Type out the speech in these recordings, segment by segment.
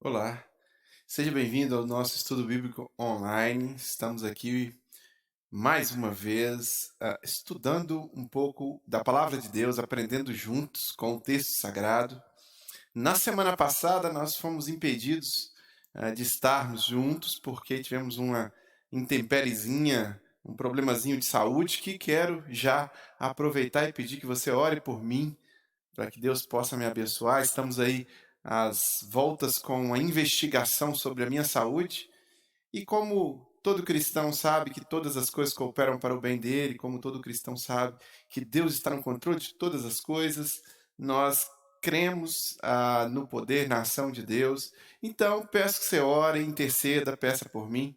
Olá, seja bem-vindo ao nosso estudo bíblico online. Estamos aqui mais uma vez estudando um pouco da palavra de Deus, aprendendo juntos com o texto sagrado. Na semana passada, nós fomos impedidos de estarmos juntos porque tivemos uma intempérezinha, um problemazinho de saúde que quero já aproveitar e pedir que você ore por mim para que Deus possa me abençoar. Estamos aí às voltas com a investigação sobre a minha saúde e como todo cristão sabe que todas as coisas cooperam para o bem dele, como todo cristão sabe que Deus está no controle de todas as coisas, nós cremos no poder, na ação de Deus. Então, peço que você ore, interceda, peça por mim.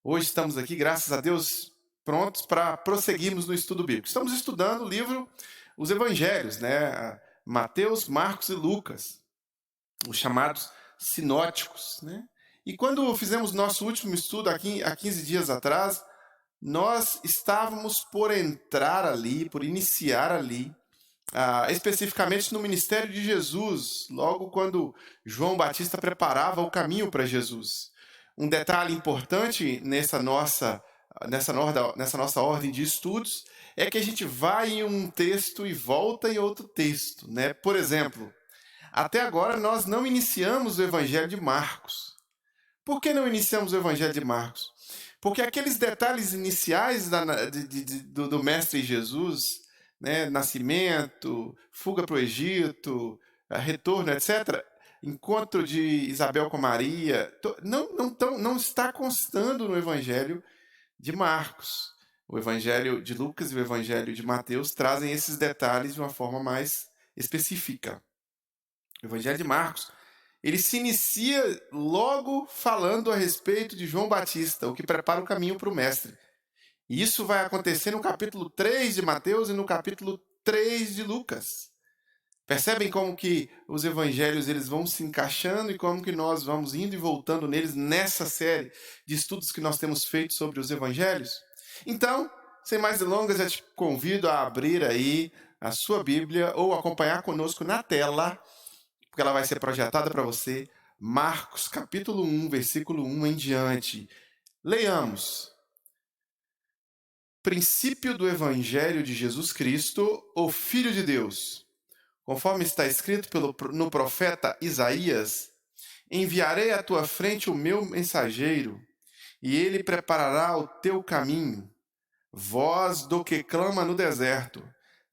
Hoje estamos aqui, graças a Deus, prontos para prosseguirmos no estudo bíblico. Estamos estudando o livro, os evangelhos, né? Mateus, Marcos e Lucas, os chamados sinóticos, né? E quando fizemos nosso último estudo aqui há 15 dias atrás, nós estávamos por entrar ali, por iniciar ali, especificamente no ministério de Jesus, logo quando João Batista preparava o caminho para Jesus. Um detalhe importante nessa nossa ordem de estudos é que a gente vai em um texto e volta em outro texto, né? Por exemplo, até agora nós não iniciamos o Evangelho de Marcos. Por que não iniciamos o Evangelho de Marcos? Porque aqueles detalhes iniciais do Mestre Jesus, né, nascimento, fuga para o Egito, retorno, etc., encontro de Isabel com Maria, não está constando no Evangelho de Marcos. O Evangelho de Lucas e o Evangelho de Mateus trazem esses detalhes de uma forma mais específica. O Evangelho de Marcos, ele se inicia logo falando a respeito de João Batista, o que prepara o caminho para o Mestre. E isso vai acontecer no capítulo 3 de Mateus e no capítulo 3 de Lucas. Percebem como que os evangelhos eles vão se encaixando e como que nós vamos indo e voltando neles nessa série de estudos que nós temos feito sobre os evangelhos? Então, sem mais delongas, eu te convido a abrir aí a sua Bíblia ou acompanhar conosco na tela, porque ela vai ser projetada para você, Marcos capítulo 1, versículo 1 em diante. Leiamos. Princípio do Evangelho de Jesus Cristo, o Filho de Deus. Conforme está escrito no profeta Isaías, enviarei à tua frente o meu mensageiro, e ele preparará o teu caminho. Voz do que clama no deserto,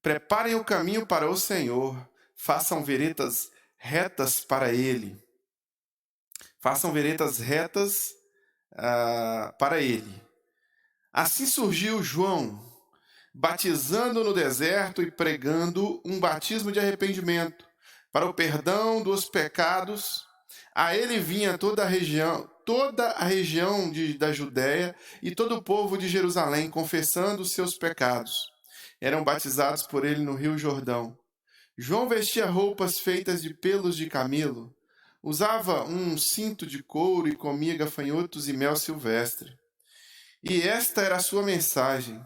preparem o caminho para o Senhor, façam veredas retas para ele. Façam veredas retas para ele. Assim surgiu João, batizando no deserto e pregando um batismo de arrependimento para o perdão dos pecados. A ele vinha toda a região da Judéia e todo o povo de Jerusalém, confessando os seus pecados. Eram batizados por ele no rio Jordão. João vestia roupas feitas de pelos de camelo, usava um cinto de couro e comia gafanhotos e mel silvestre. E esta era a sua mensagem: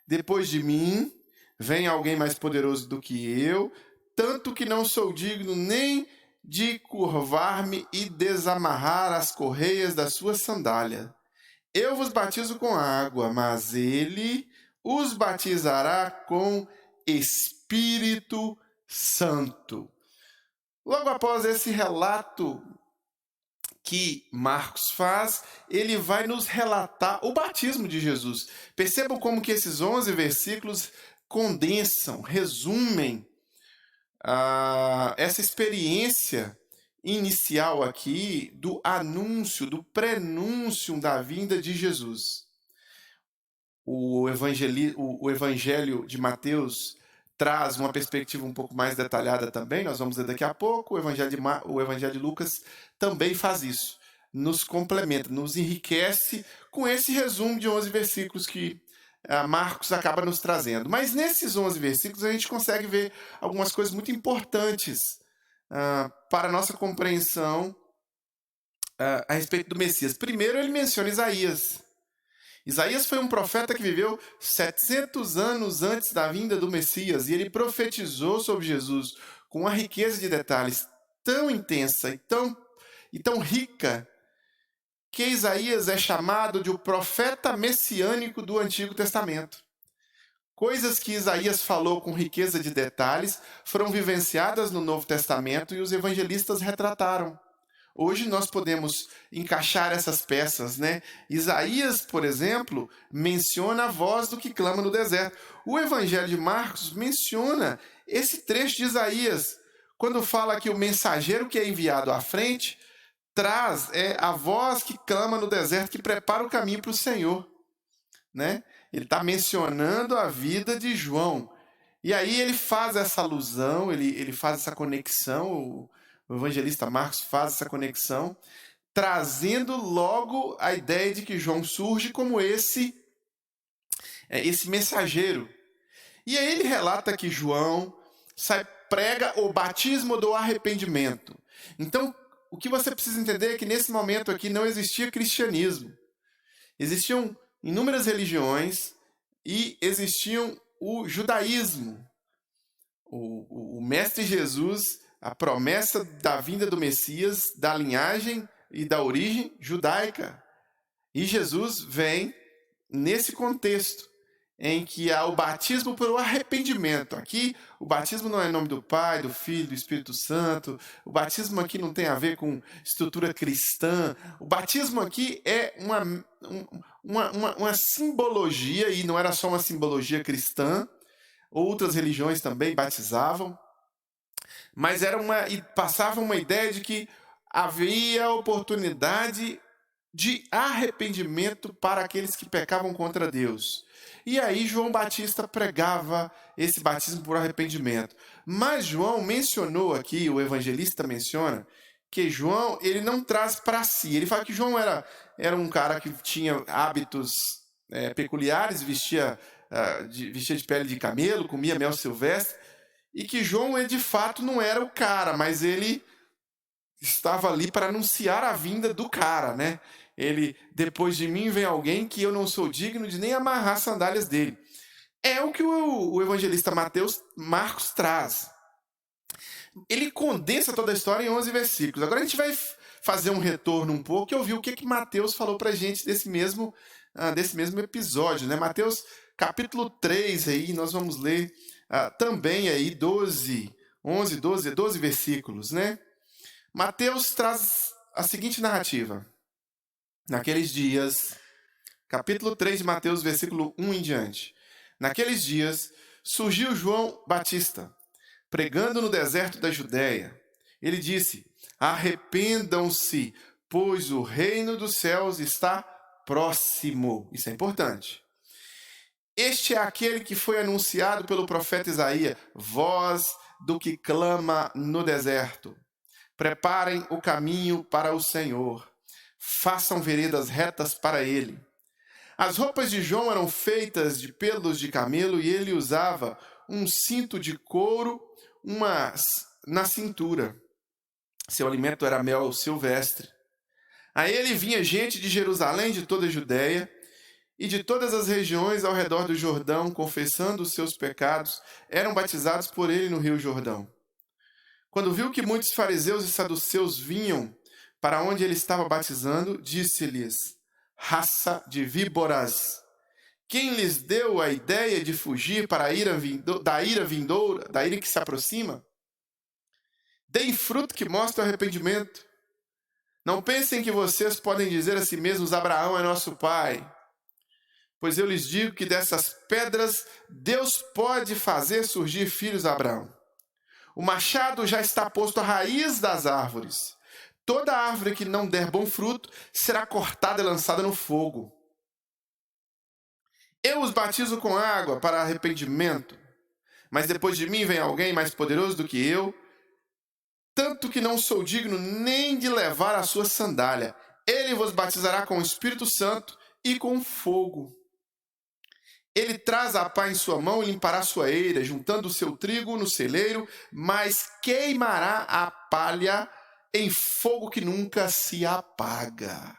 depois de mim, vem alguém mais poderoso do que eu, tanto que não sou digno nem de curvar-me e desamarrar as correias da sua sandália. Eu vos batizo com água, mas ele os batizará com Espírito Santo. Logo após esse relato que Marcos faz, ele vai nos relatar o batismo de Jesus. Percebam como que esses 11 versículos condensam, resumem essa experiência inicial aqui do anúncio, do prenúncio da vinda de Jesus. O Evangelho de Mateus traz uma perspectiva um pouco mais detalhada também, nós vamos ver daqui a pouco. O Evangelho de Lucas também faz isso, nos complementa, nos enriquece com esse resumo de 11 versículos que Marcos acaba nos trazendo. Mas nesses 11 versículos a gente consegue ver algumas coisas muito importantes para a nossa compreensão a respeito do Messias. Primeiro, ele menciona Isaías. Isaías foi um profeta que viveu 700 anos antes da vinda do Messias, e ele profetizou sobre Jesus com uma riqueza de detalhes tão intensa e tão rica que Isaías é chamado de o profeta messiânico do Antigo Testamento. Coisas que Isaías falou com riqueza de detalhes foram vivenciadas no Novo Testamento e os evangelistas retrataram. Hoje nós podemos encaixar essas peças, né? Isaías, por exemplo, menciona a voz do que clama no deserto. O Evangelho de Marcos menciona esse trecho de Isaías, quando fala que o mensageiro que é enviado à frente traz a voz que clama no deserto, que prepara o caminho para o Senhor, né? Ele está mencionando a vida de João. E aí ele faz essa alusão, ele faz essa conexão, o evangelista Marcos faz essa conexão, trazendo logo a ideia de que João surge como esse mensageiro. E aí ele relata que João prega o batismo do arrependimento. Então, o que você precisa entender é que nesse momento aqui não existia cristianismo. Existiam inúmeras religiões e existiam o judaísmo. O Mestre Jesus, a promessa da vinda do Messias, da linhagem e da origem judaica. E Jesus vem nesse contexto em que há o batismo pelo arrependimento. Aqui, o batismo não é em nome do Pai, do Filho, do Espírito Santo. O batismo aqui não tem a ver com estrutura cristã. O batismo aqui é uma simbologia, e não era só uma simbologia cristã. Outras religiões também batizavam. Mas passava uma ideia de que havia oportunidade de arrependimento para aqueles que pecavam contra Deus. E aí João Batista pregava esse batismo por arrependimento. Mas João mencionou aqui, o evangelista menciona, que João ele não traz para si. Ele fala que João era um cara que tinha hábitos peculiares, vestia de pele de camelo, comia mel silvestre, e que João de fato não era o cara, mas ele estava ali para anunciar a vinda do cara, né? Ele, depois de mim vem alguém que eu não sou digno de nem amarrar as sandálias dele. É o que o evangelista Marcos traz. Ele condensa toda a história em 11 versículos. Agora a gente vai fazer um retorno um pouco e ouvir o que Mateus falou para a gente desse mesmo episódio, né? Mateus capítulo 3, aí, nós vamos ler também aí 12 versículos, né? Mateus traz a seguinte narrativa. Naqueles dias, capítulo 3 de Mateus, versículo 1 em diante. Naqueles dias, surgiu João Batista, pregando no deserto da Judéia. Ele disse: arrependam-se, pois o reino dos céus está próximo. Isso é importante. Este é aquele que foi anunciado pelo profeta Isaías, voz do que clama no deserto. Preparem o caminho para o Senhor. Façam veredas retas para ele. As roupas de João eram feitas de pelos de camelo e ele usava um cinto de couro na cintura. Seu alimento era mel silvestre. A ele vinha gente de Jerusalém, de toda a Judéia e de todas as regiões ao redor do Jordão, confessando os seus pecados, eram batizados por ele no rio Jordão. Quando viu que muitos fariseus e saduceus vinham para onde ele estava batizando, disse-lhes: raça de víboras, quem lhes deu a ideia de fugir para da ira vindoura, da ira que se aproxima? Deem fruto que mostre o arrependimento. Não pensem que vocês podem dizer a si mesmos: Abraão é nosso pai. Pois eu lhes digo que dessas pedras Deus pode fazer surgir filhos a Abraão. O machado já está posto à raiz das árvores. Toda árvore que não der bom fruto será cortada e lançada no fogo. Eu os batizo com água para arrependimento, mas depois de mim vem alguém mais poderoso do que eu, tanto que não sou digno nem de levar a sua sandália. Ele vos batizará com o Espírito Santo e com fogo. Ele traz a pá em sua mão e limpará sua eira, juntando o seu trigo no celeiro, mas queimará a palha em fogo que nunca se apaga.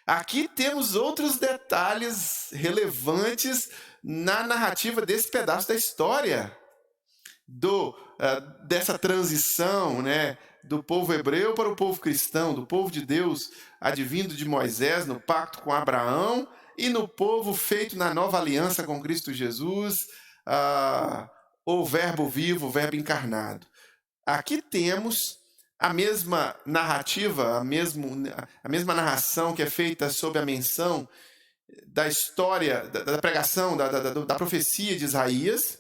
Aqui temos outros detalhes relevantes na narrativa desse pedaço da história, dessa transição, né, do povo hebreu para o povo cristão, do povo de Deus advindo de Moisés no pacto com Abraão e no povo feito na nova aliança com Cristo Jesus, o verbo vivo, o verbo encarnado. Aqui temos a mesma narrativa, a mesma narração que é feita sob a menção da história, da pregação, da profecia de Isaías.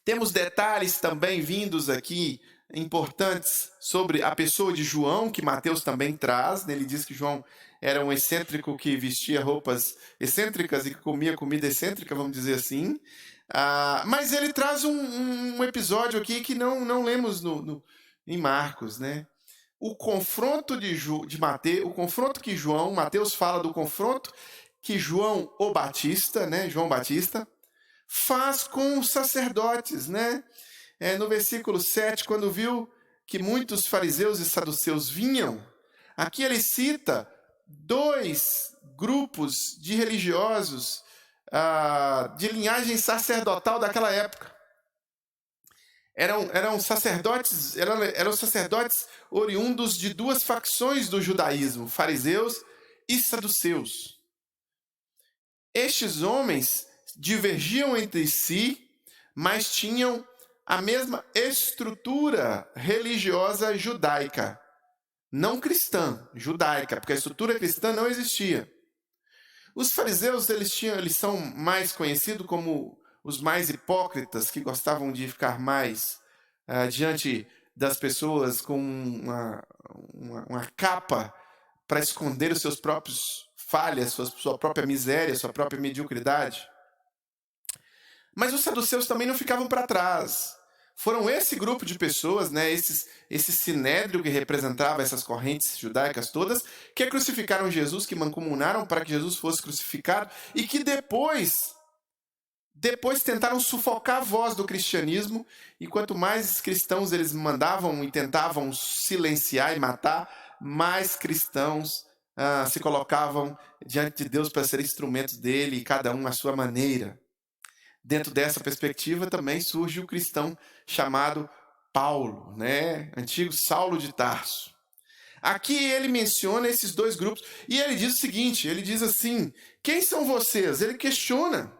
Temos detalhes também vindos aqui importantes sobre a pessoa de João, que Mateus também traz. Ele diz que João era um excêntrico que vestia roupas excêntricas e que comia comida excêntrica, vamos dizer assim. Mas ele traz um episódio aqui que não lemos em Marcos, né? O confronto de Mateus, o confronto que Mateus fala do confronto que João o Batista, né? João Batista, faz com os sacerdotes, né? No versículo 7, quando viu que muitos fariseus e saduceus vinham, aqui ele cita 2 grupos de religiosos de linhagem sacerdotal daquela época. Eram sacerdotes oriundos de 2 facções do judaísmo, fariseus e saduceus. Estes homens divergiam entre si, mas tinham a mesma estrutura religiosa judaica, não cristã, judaica, porque a estrutura cristã não existia. Os fariseus eles são mais conhecidos como os mais hipócritas, que gostavam de ficar mais diante das pessoas com uma capa para esconder os seus próprios falhas, sua própria miséria, sua própria mediocridade. Mas os saduceus também não ficavam para trás. Foram esse grupo de pessoas, né, esse sinédrio que representava essas correntes judaicas todas, que crucificaram Jesus, que mancomunaram para que Jesus fosse crucificado e que depois tentaram sufocar a voz do cristianismo, e quanto mais cristãos eles mandavam e tentavam silenciar e matar, mais cristãos se colocavam diante de Deus para ser instrumentos dele, cada um à sua maneira. Dentro dessa perspectiva também surge o cristão chamado Paulo, né? Antigo Saulo de Tarso. Aqui ele menciona esses 2 grupos e ele diz o seguinte, ele diz assim, quem são vocês? Ele questiona,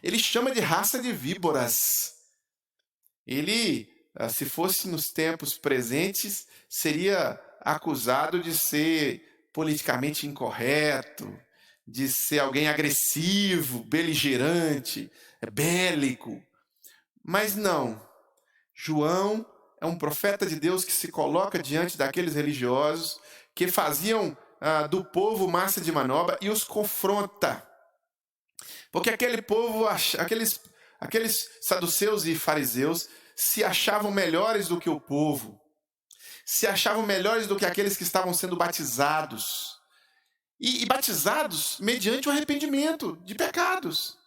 ele chama de raça de víboras. Ele, se fosse nos tempos presentes, seria acusado de ser politicamente incorreto, de ser alguém agressivo, beligerante, bélico. Mas não. João é um profeta de Deus que se coloca diante daqueles religiosos que faziam do povo massa de manobra e os confronta. Porque aquele povo, aqueles saduceus e fariseus se achavam melhores do que o povo, se achavam melhores do que aqueles que estavam sendo batizados. E batizados mediante o arrependimento de pecados.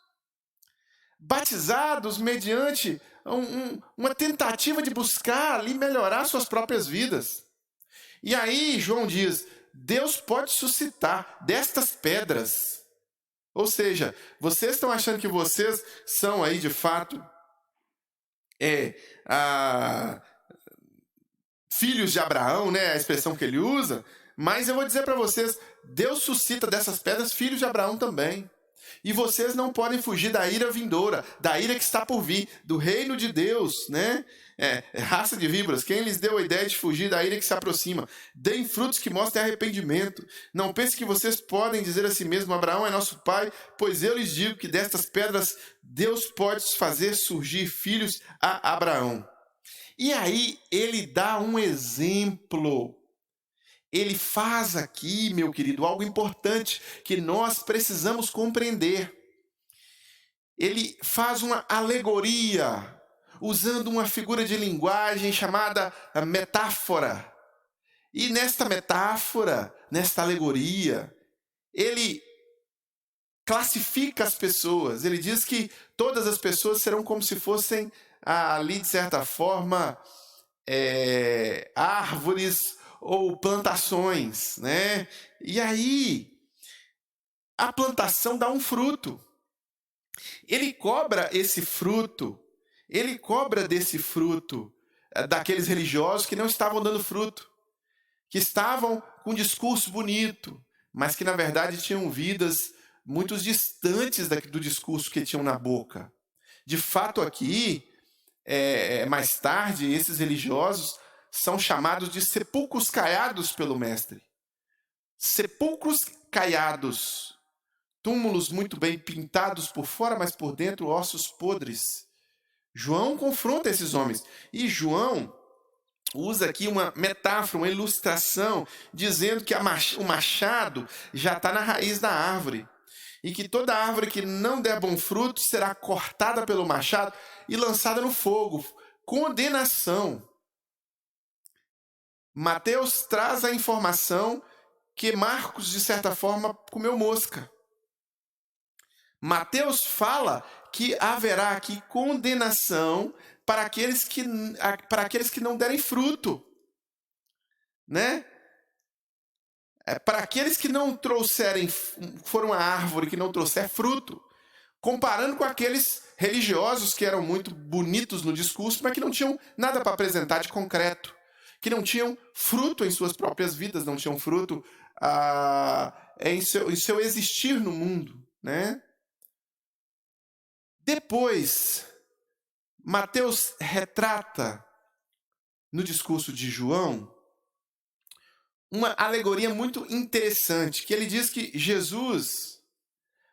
Batizados mediante uma tentativa de buscar ali melhorar suas próprias vidas. E aí João diz, Deus pode suscitar destas pedras. Ou seja, vocês estão achando que vocês são aí de fato filhos de Abraão, né? A expressão que ele usa. Mas eu vou dizer para vocês, Deus suscita dessas pedras filhos de Abraão também. E vocês não podem fugir da ira vindoura, da ira que está por vir, do reino de Deus, né? Raça de víboras, quem lhes deu a ideia de fugir da ira que se aproxima? Deem frutos que mostrem arrependimento. Não pense que vocês podem dizer a si mesmo, Abraão é nosso pai, pois eu lhes digo que destas pedras Deus pode fazer surgir filhos a Abraão. E aí ele dá um exemplo. Ele faz aqui, meu querido, algo importante que nós precisamos compreender. Ele faz uma alegoria, usando uma figura de linguagem chamada metáfora. E nesta metáfora, nesta alegoria, ele classifica as pessoas. Ele diz que todas as pessoas serão como se fossem ali, de certa forma, árvores ou plantações, né? E aí, a plantação dá um fruto. Ele cobra esse fruto, ele cobra desse fruto daqueles religiosos que não estavam dando fruto, que estavam com um discurso bonito, mas que na verdade tinham vidas muito distantes do discurso que tinham na boca. De fato, aqui, mais tarde, esses religiosos são chamados de sepulcros caiados pelo Mestre. Sepulcros caiados, túmulos muito bem pintados por fora, mas por dentro ossos podres. João confronta esses homens. E João usa aqui uma metáfora, uma ilustração, dizendo que o machado já está na raiz da árvore. E que toda árvore que não der bom fruto será cortada pelo machado e lançada no fogo. Condenação. Mateus traz a informação que Marcos, de certa forma, comeu mosca. Mateus fala que haverá aqui condenação para aqueles que não derem fruto, né? Para aqueles que não trouxerem, foram uma árvore que não trouxer fruto, comparando com aqueles religiosos que eram muito bonitos no discurso, mas que não tinham nada para apresentar de concreto, que não tinham fruto em suas próprias vidas, não tinham fruto em seu existir no mundo, né? Depois, Mateus retrata no discurso de João uma alegoria muito interessante, que ele diz que Jesus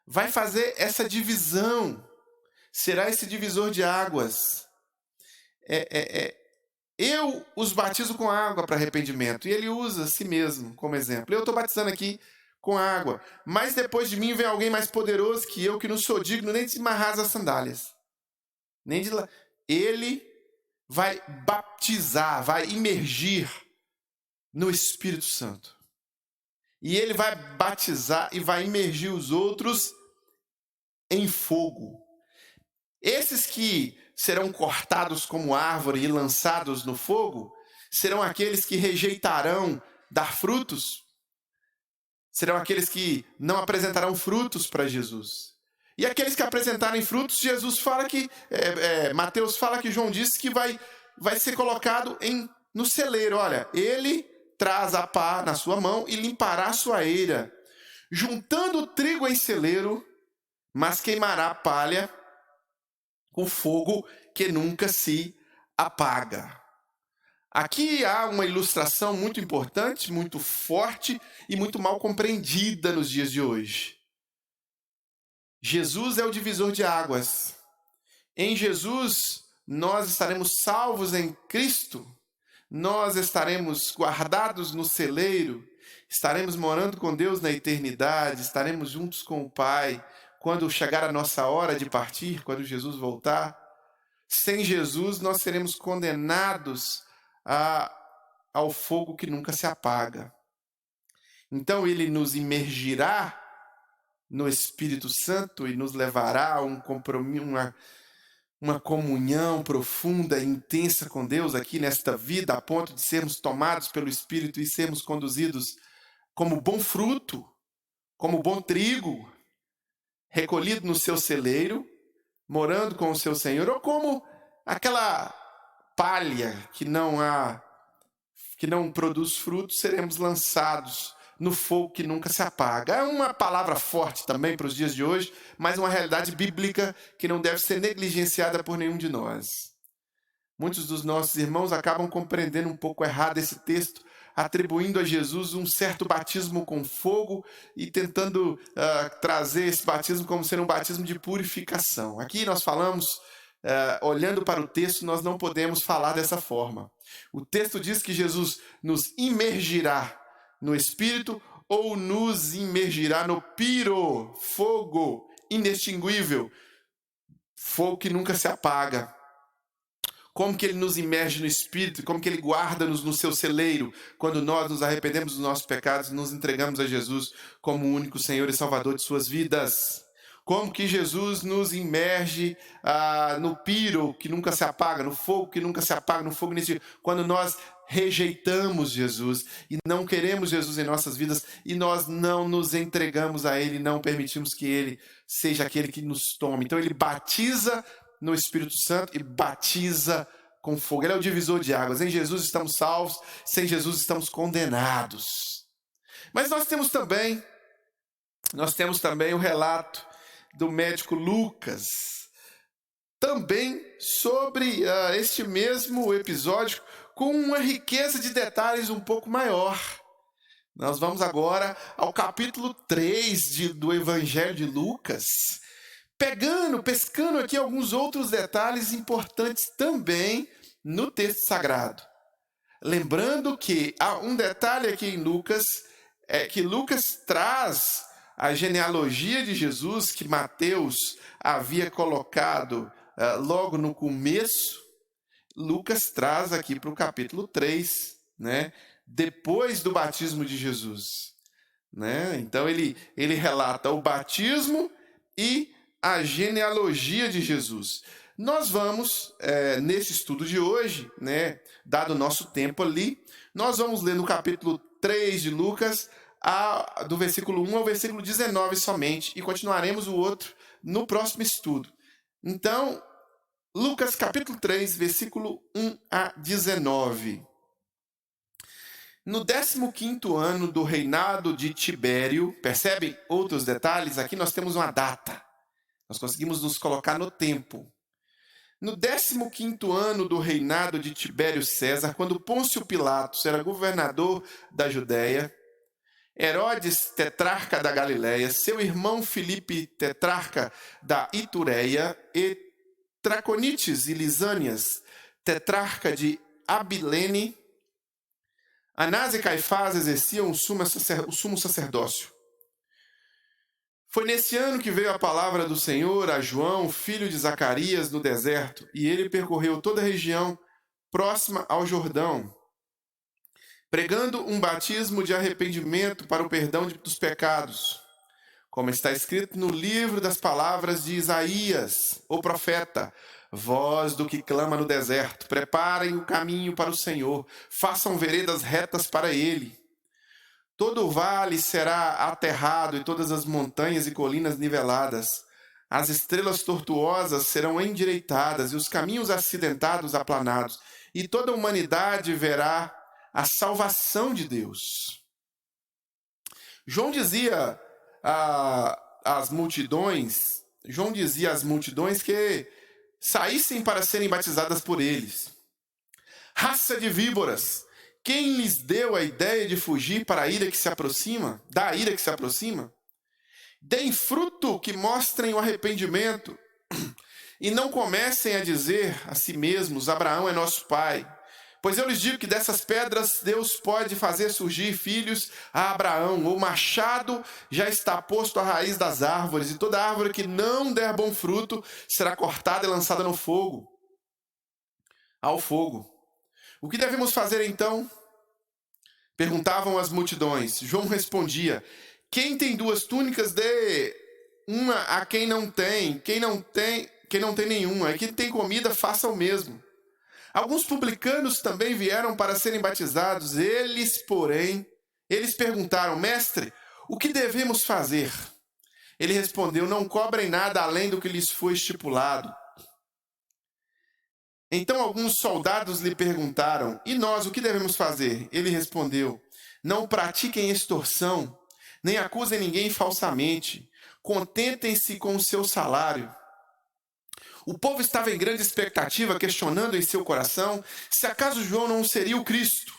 vai fazer essa divisão, será esse divisor de águas. Eu os batizo com água para arrependimento, e ele usa a si mesmo como exemplo. Eu estou batizando aqui com água, mas depois de mim vem alguém mais poderoso que eu não sou digno nem de amarrar as sandálias. Ele vai baptizar, vai imergir no Espírito Santo. E ele vai batizar e vai imergir os outros em fogo. Esses que serão cortados como árvore e lançados no fogo serão aqueles que rejeitarão dar frutos. Serão aqueles que não apresentarão frutos para Jesus. E aqueles que apresentarem frutos, Jesus fala que, Mateus fala que João disse que vai ser colocado no celeiro. Olha, ele traz a pá na sua mão e limpará a sua eira, juntando o trigo em celeiro, mas queimará a palha com fogo que nunca se apaga. Aqui há uma ilustração muito importante, muito forte e muito mal compreendida nos dias de hoje. Jesus é o divisor de águas. Em Jesus, nós estaremos salvos em Cristo. Nós estaremos guardados no celeiro. Estaremos morando com Deus na eternidade. Estaremos juntos com o Pai. Quando chegar a nossa hora de partir, quando Jesus voltar. Sem Jesus, nós seremos condenados ao fogo que nunca se apaga. Então ele nos imergirá no Espírito Santo e nos levará a um compromisso, uma comunhão profunda e intensa com Deus aqui nesta vida, a ponto de sermos tomados pelo Espírito e sermos conduzidos como bom fruto, como bom trigo, recolhido no seu celeiro, morando com o seu Senhor, ou como aquela palha que não produz frutos, seremos lançados no fogo que nunca se apaga. É uma palavra forte também para os dias de hoje, mas uma realidade bíblica que não deve ser negligenciada por nenhum de nós. Muitos dos nossos irmãos acabam compreendendo um pouco errado esse texto, atribuindo a Jesus um certo batismo com fogo e tentando trazer esse batismo como sendo um batismo de purificação. Aqui nós falamos, olhando para o texto, nós não podemos falar dessa forma. O texto diz que Jesus nos imergirá no Espírito ou nos imergirá no piro, fogo inextinguível, fogo que nunca se apaga. Como que ele nos imerge no Espírito, como que ele guarda-nos no seu celeiro, quando nós nos arrependemos dos nossos pecados e nos entregamos a Jesus como o único Senhor e Salvador de suas vidas. Como que Jesus nos imerge no piro que nunca se apaga, no fogo que nunca se apaga, no fogo nesse... Quando nós rejeitamos Jesus e não queremos Jesus em nossas vidas e nós não nos entregamos a Ele, não permitimos que Ele seja aquele que nos tome. Então Ele batiza no Espírito Santo e batiza com fogo. Ele é o divisor de águas. Em Jesus estamos salvos, sem Jesus estamos condenados. Mas nós temos também o relato do médico Lucas, também sobre este mesmo episódio, com uma riqueza de detalhes um pouco maior. Nós vamos agora ao capítulo 3 do Evangelho de Lucas, pescando aqui alguns outros detalhes importantes também no texto sagrado. Lembrando que há um detalhe aqui em Lucas, é que Lucas traz a genealogia de Jesus que Mateus havia colocado logo no começo. Lucas traz aqui para o capítulo 3, né? Depois do batismo de Jesus. Né? Então ele relata o batismo e a genealogia de Jesus. Nós vamos, nesse estudo de hoje, né, dado o nosso tempo ali, nós vamos ler no capítulo 3 de Lucas, do versículo 1 ao versículo 19 somente, e continuaremos o outro no próximo estudo. Então, Lucas capítulo 3, versículo 1 a 19. No 15º ano do reinado de Tibério, percebem outros detalhes? Aqui nós temos uma data. Nós conseguimos nos colocar no tempo. No 15º ano do reinado de Tibério César, quando Pôncio Pilatos era governador da Judéia, Herodes, tetrarca da Galiléia, seu irmão Filipe, tetrarca da Itureia, e Traconites e Lisânias, tetrarca de Abilene, Anás e Caifás exerciam o sumo sacerdócio. Foi nesse ano que veio a palavra do Senhor a João, filho de Zacarias, no deserto, e ele percorreu toda a região próxima ao Jordão, pregando um batismo de arrependimento para o perdão dos pecados, como está escrito no livro das palavras de Isaías, o profeta: voz do que clama no deserto, preparem o caminho para o Senhor, façam veredas retas para ele. Todo o vale será aterrado e todas as montanhas e colinas niveladas. As estrelas tortuosas serão endireitadas e os caminhos acidentados aplanados. E toda a humanidade verá a salvação de Deus. João dizia às multidões que saíssem para serem batizadas por eles. Raça de víboras! Quem lhes deu a ideia de fugir para a ira que se aproxima? Da ira que se aproxima? Deem fruto que mostrem o arrependimento e não comecem a dizer a si mesmos: Abraão é nosso pai. Pois eu lhes digo que dessas pedras Deus pode fazer surgir filhos a Abraão. O machado já está posto à raiz das árvores, e toda árvore que não der bom fruto será cortada e lançada no fogo. Ao fogo. O que devemos fazer então? Perguntavam as multidões. João respondia: quem tem 2 túnicas, dê uma a quem não tem. Quem não tem nenhuma. E quem tem comida, faça o mesmo. Alguns publicanos também vieram para serem batizados. Eles perguntaram: mestre, o que devemos fazer? Ele respondeu: não cobrem nada além do que lhes foi estipulado. Então alguns soldados lhe perguntaram: e nós, o que devemos fazer? Ele respondeu: não pratiquem extorsão, nem acusem ninguém falsamente. Contentem-se com o seu salário. O povo estava em grande expectativa, questionando em seu coração se acaso João não seria o Cristo.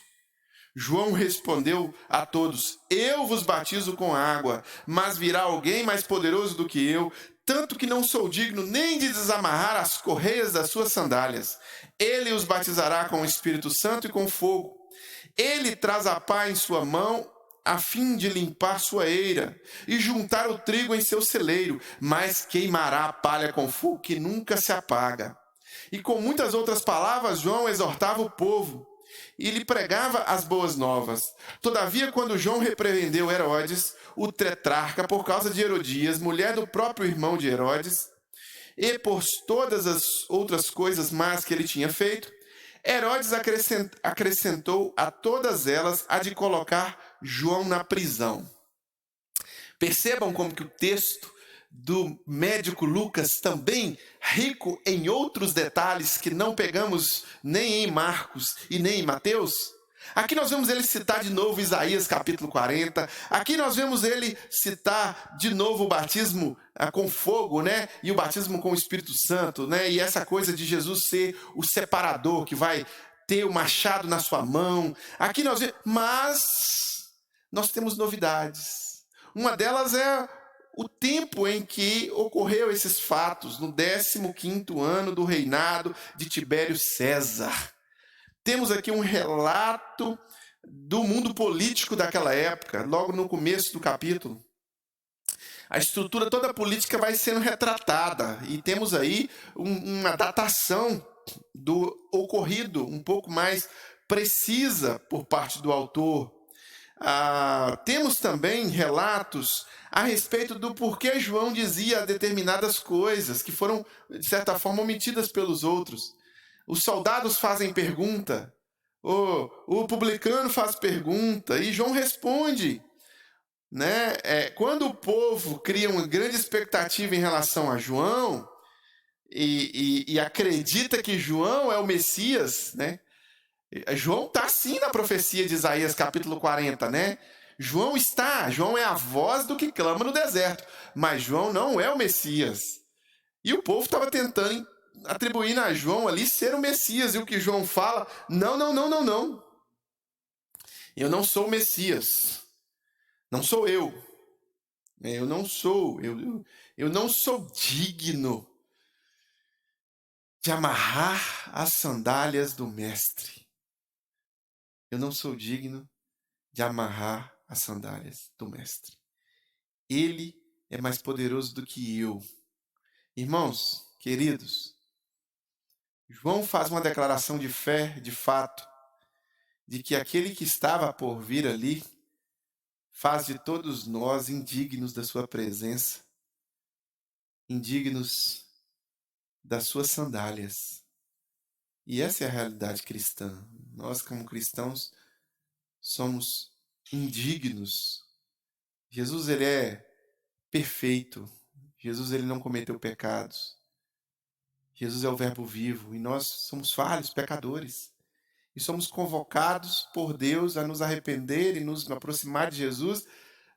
João respondeu a todos: eu vos batizo com água, mas virá alguém mais poderoso do que eu, tanto que não sou digno nem de desamarrar as correias das suas sandálias. Ele os batizará com o Espírito Santo e com fogo. Ele traz a pá em sua mão, a fim de limpar sua eira e juntar o trigo em seu celeiro, mas queimará a palha com fogo que nunca se apaga. E com muitas outras palavras, João exortava o povo e lhe pregava as boas novas. Todavia, quando João repreendeu Herodes, o tetrarca, por causa de Herodias, mulher do próprio irmão de Herodes, e por todas as outras coisas más que ele tinha feito, Herodes acrescentou a todas elas a de colocar João na prisão. Percebam como que o texto do médico Lucas, também rico em outros detalhes que não pegamos nem em Marcos e nem em Mateus? Aqui nós vemos ele citar de novo Isaías capítulo 40. Aqui nós vemos ele citar de novo o batismo com fogo, né? E o batismo com o Espírito Santo, né? E essa coisa de Jesus ser o separador que vai ter o machado na sua mão. Aqui nós vemos, mas nós temos novidades. Uma delas é o tempo em que ocorreu esses fatos, no 15º ano do reinado de Tibério César. Temos aqui um relato do mundo político daquela época, logo no começo do capítulo. A estrutura toda política vai sendo retratada e temos aí uma datação do ocorrido um pouco mais precisa por parte do autor. Temos também relatos a respeito do porquê João dizia determinadas coisas que foram, de certa forma, omitidas pelos outros. Os soldados fazem pergunta, o publicano faz pergunta e João responde. Né? Quando o povo cria uma grande expectativa em relação a João e acredita que João é o Messias, né? João está sim na profecia de Isaías capítulo 40, né? João é a voz do que clama no deserto, mas João não é o Messias. E o povo estava tentando atribuir a João ali ser o Messias, e o que João fala, não. Eu não sou o Messias. Não sou eu. Eu não sou digno de amarrar as sandálias do mestre. Eu não sou digno de amarrar as sandálias do mestre. Ele é mais poderoso do que eu. Irmãos, queridos, João faz uma declaração de fé, de fato, de que aquele que estava por vir ali faz de todos nós indignos da sua presença, indignos das suas sandálias. E essa é a realidade cristã. Nós, como cristãos, somos indignos. Jesus, ele é perfeito. Jesus, ele não cometeu pecados. Jesus é o verbo vivo e nós somos falhos, pecadores. E somos convocados por Deus a nos arrepender e nos aproximar de Jesus,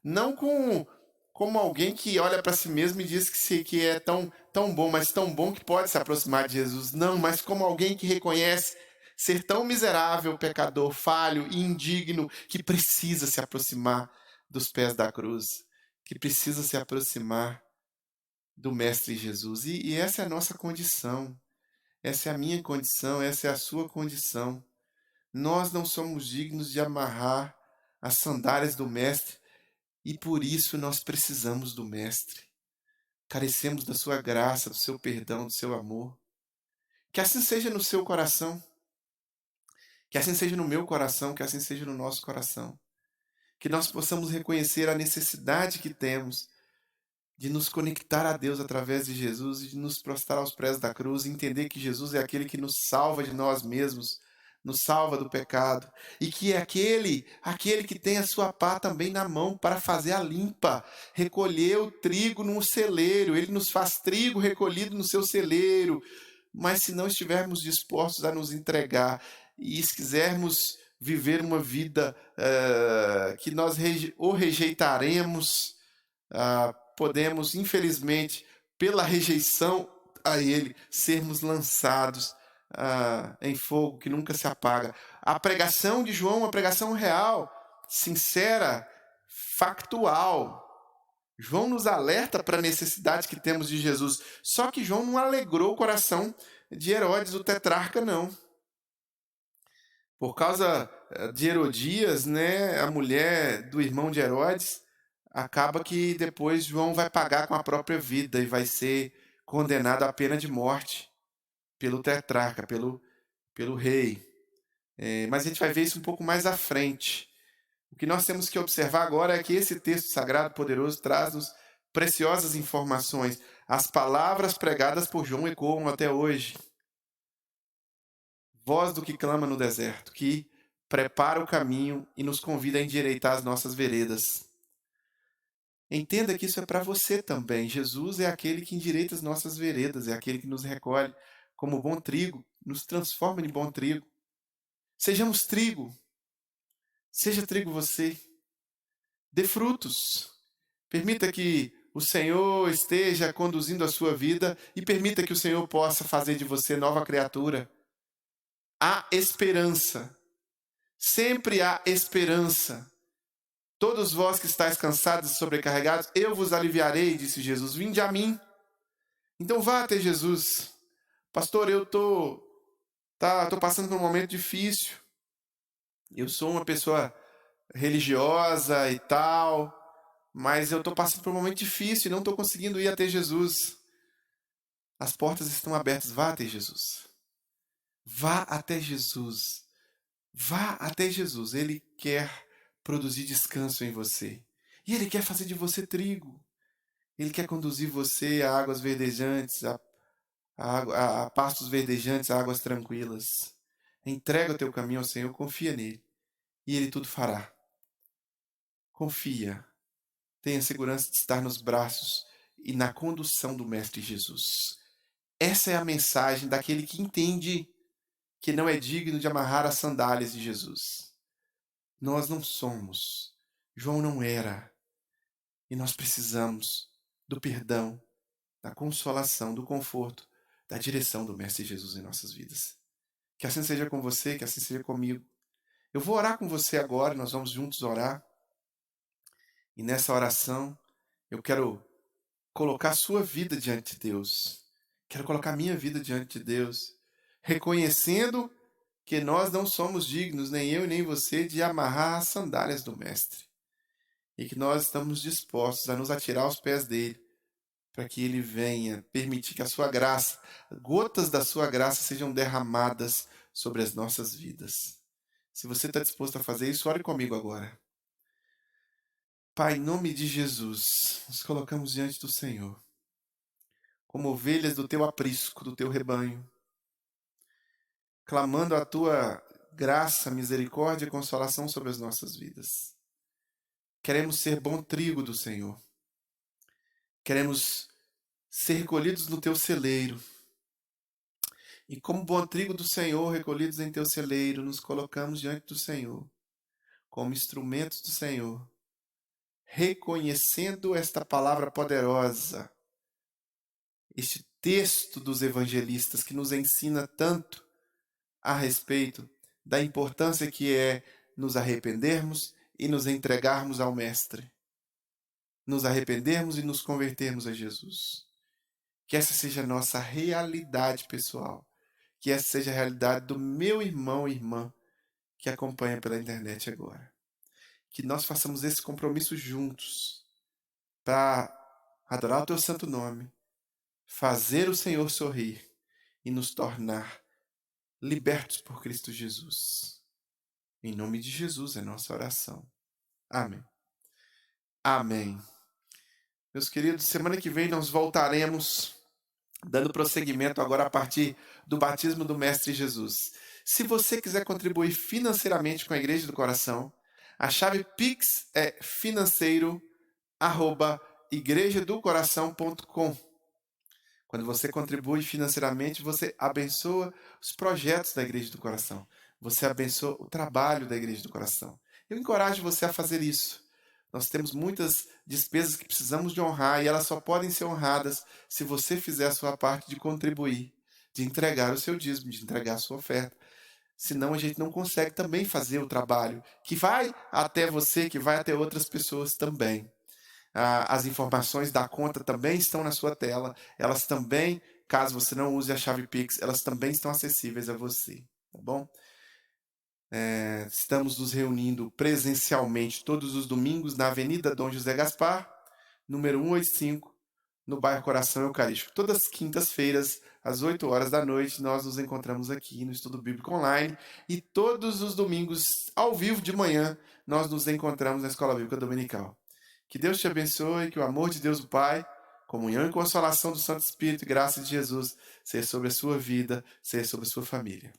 não como alguém que olha para si mesmo e diz que é tão bom, mas tão bom que pode se aproximar de Jesus. Não, mas como alguém que reconhece ser tão miserável, pecador, falho e indigno, que precisa se aproximar dos pés da cruz, que precisa se aproximar do Mestre Jesus. E essa é a nossa condição, essa é a minha condição, essa é a sua condição. Nós não somos dignos de amarrar as sandálias do Mestre e por isso nós precisamos do Mestre. Carecemos da sua graça, do seu perdão, do seu amor. Que assim seja no seu coração, que assim seja no meu coração, que assim seja no nosso coração. Que nós possamos reconhecer a necessidade que temos de nos conectar a Deus através de Jesus e de nos prostrar aos pés da cruz e entender que Jesus é aquele que nos salva de nós mesmos, nos salva do pecado, e que é aquele que tem a sua pá também na mão para fazer a limpa, recolher o trigo no celeiro. Ele nos faz trigo recolhido no seu celeiro, mas se não estivermos dispostos a nos entregar e se quisermos viver uma vida que nós ou rejeitaremos, podemos, infelizmente, pela rejeição a Ele, sermos lançados em fogo que nunca se apaga. A pregação de João é uma pregação real, sincera, factual. João nos alerta para a necessidade que temos de Jesus. Só que João não alegrou o coração de Herodes, o tetrarca, não. Por causa de Herodias, né, a mulher do irmão de Herodes, acaba que depois João vai pagar com a própria vida e vai ser condenado à pena de morte pelo tetrarca, pelo rei. Mas a gente vai ver isso um pouco mais à frente. O que nós temos que observar agora é que esse texto sagrado poderoso traz-nos preciosas informações. As palavras pregadas por João ecoam até hoje. Voz do que clama no deserto, que prepara o caminho e nos convida a endireitar as nossas veredas. Entenda que isso é para você também. Jesus é aquele que endireita as nossas veredas, é aquele que nos recolhe como bom trigo, nos transforma em bom trigo. Sejamos trigo, seja trigo você, dê frutos. Permita que o Senhor esteja conduzindo a sua vida e permita que o Senhor possa fazer de você nova criatura. Há esperança, sempre há esperança. Todos vós que estáis cansados e sobrecarregados, eu vos aliviarei, disse Jesus. Vinde a mim. Então vá até Jesus. Pastor, eu tô passando por um momento difícil. Eu sou uma pessoa religiosa e tal, mas eu tô passando por um momento difícil e não tô conseguindo ir até Jesus. As portas estão abertas. Vá até Jesus. Vá até Jesus. Vá até Jesus. Ele quer produzir descanso em você. E Ele quer fazer de você trigo. Ele quer conduzir você a águas verdejantes, a pastos verdejantes, a águas tranquilas. Entrega o teu caminho ao Senhor, confia nele. E Ele tudo fará. Confia. Tenha segurança de estar nos braços e na condução do Mestre Jesus. Essa é a mensagem daquele que entende que não é digno de amarrar as sandálias de Jesus. Nós não somos. João não era. E nós precisamos do perdão, da consolação, do conforto, da direção do Mestre Jesus em nossas vidas. Que assim seja com você, que assim seja comigo. Eu vou orar com você agora, nós vamos juntos orar. E nessa oração, eu quero colocar a sua vida diante de Deus. Quero colocar a minha vida diante de Deus, reconhecendo que nós não somos dignos, nem eu e nem você, de amarrar as sandálias do Mestre. E que nós estamos dispostos a nos atirar aos pés dele, para que ele venha permitir que a sua graça, gotas da sua graça sejam derramadas sobre as nossas vidas. Se você está disposto a fazer isso, ore comigo agora. Pai, em nome de Jesus, nos colocamos diante do Senhor, como ovelhas do teu aprisco, do teu rebanho, clamando a tua graça, misericórdia e consolação sobre as nossas vidas. Queremos ser bom trigo do Senhor. Queremos ser recolhidos no teu celeiro. E como bom trigo do Senhor, recolhidos em teu celeiro, nos colocamos diante do Senhor, como instrumentos do Senhor, reconhecendo esta palavra poderosa, este texto dos evangelistas que nos ensina tanto a respeito da importância que é nos arrependermos e nos entregarmos ao Mestre. Nos arrependermos e nos convertermos a Jesus. Que essa seja a nossa realidade pessoal. Que essa seja a realidade do meu irmão e irmã que acompanha pela internet agora. Que nós façamos esse compromisso juntos para adorar o teu santo nome, fazer o Senhor sorrir e nos tornar libertos por Cristo Jesus. Em nome de Jesus é nossa oração. Amém. Amém. Meus queridos, semana que vem nós voltaremos dando prosseguimento agora a partir do batismo do Mestre Jesus. Se você quiser contribuir financeiramente com a Igreja do Coração, a chave Pix é financeiro@igrejadocoração.com. Quando você contribui financeiramente, você abençoa os projetos da Igreja do Coração. Você abençoa o trabalho da Igreja do Coração. Eu encorajo você a fazer isso. Nós temos muitas despesas que precisamos de honrar e elas só podem ser honradas se você fizer a sua parte de contribuir, de entregar o seu dízimo, de entregar a sua oferta. Senão a gente não consegue também fazer o trabalho que vai até você, que vai até outras pessoas também. As informações da conta também estão na sua tela. Elas também, caso você não use a chave Pix, elas também estão acessíveis a você, tá bom? Estamos nos reunindo presencialmente todos os domingos na Avenida Dom José Gaspar, número 185, no bairro Coração Eucarístico. Todas as quintas-feiras, às 8 horas da noite, nós nos encontramos aqui no Estudo Bíblico Online e todos os domingos, ao vivo de manhã, nós nos encontramos na Escola Bíblica Dominical. Que Deus te abençoe, que o amor de Deus o Pai, comunhão e consolação do Santo Espírito e graça de Jesus seja sobre a sua vida, seja sobre a sua família.